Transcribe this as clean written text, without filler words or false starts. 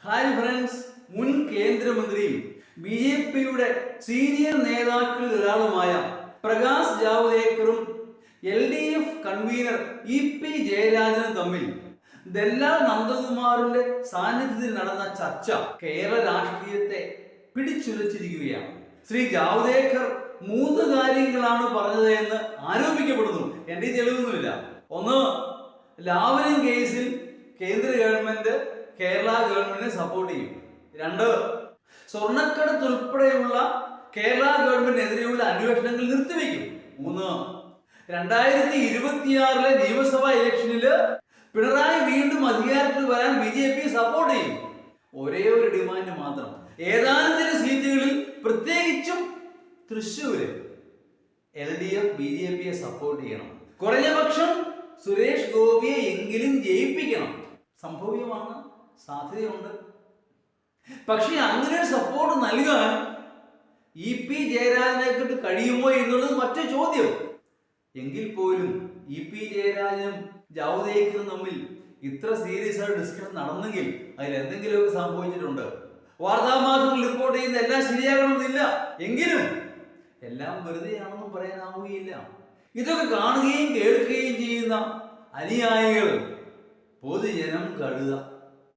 Hi friends, മുൻ കേന്ദ്രമന്ത്രിയും ബി.ജെ.പിയുടെ senior നേതാക്കളിൽ ഒരാളുമായ പ്രകാശ് ജാവ്ദേക്കറും LDF കൺവീനർ ഇ.പി. ജയരാജനും തമ്മിൽ ദല്ലാൽ നന്ദകുമാറിന്റെ സാന്നിധ്യത്തിൽ നടന്ന ചർച്ച കേരള രാഷ്ട്രീയത്തെ പിടിച്ചുലച്ചിരിക്കുകയാണ്. ശ്രീ ജാവ്ദേക്കർ 3 കാര്യങ്ങളാണ് പറഞ്ഞത് എന്ന് ആരോപിക്കപ്പെടുന്നു. എന്റെ തെളിവൊന്നുമില്ല. 1. ലാവ്ലിൻ കേസിൽ കേന്ദ്ര ഗവൺമെന്റ് കേരള ഗവൺമെന്റിനെ സപ്പോർട്ട് ചെയ്യും. 2. സ്വർണ്ണക്കടത്ത് ഉൾപ്പെടെയുള്ള കേരള ഗവൺമെന്റിനെതിരെയുള്ള അന്വേഷണങ്ങൾ നിർത്തിവെക്കും. 3. 2026 നിയമസഭാ ഇലക്ഷനിൽ പിണറായി വീണ്ടും അധികാരത്തിൽ വരാൻ ബി.ജെ.പി സപ്പോർട്ട് ചെയ്യും. ഒരേ ഒരു ഡിമാൻഡ് മാത്രം, ഏതാനും ചില സീറ്റുകളിൽ പ്രത്യേകിച്ചും തൃശ്ശൂര് LDF ബി.ജെ.പിയെ സപ്പോർട്ട് ചെയ്യണം. കുറഞ്ഞ പക്ഷം സുരേഷ് ഗോപിയെ എങ്കിലും ജയിപ്പിക്കണം. സംഭവ്യമാണ്, സാധ്യതയുണ്ട്. പക്ഷെ അങ്ങനെ സപ്പോർട്ട് നൽകാൻ ഇ.പി. ജയരാജനെ കൊണ്ട് കഴിയുമോ എന്നുള്ളത് മറ്റു ചോദ്യം. എങ്കിൽ പോലും ഇ.പി. ജയരാജനും ജാവ്ദേക്കറും തമ്മിൽ ഇത്ര സീരിയസ് ആയിട്ട് ഡിസ്കഷൻ നടന്നെങ്കിൽ അതിൽ എന്തെങ്കിലുമൊക്കെ സംഭവിച്ചിട്ടുണ്ട്. വാർത്താമാധ്യമങ്ങൾ റിപ്പോർട്ട് ചെയ്യുന്ന എല്ലാം ശരിയാകണമെന്നില്ല, എങ്കിലും എല്ലാം വെറുതെയാണെന്നും പറയാനാവുകയില്ല. ഇതൊക്കെ കാണുകയും കേൾക്കുകയും ചെയ്യുന്ന അനുയായികൾ പൊതുജനം കഴുത.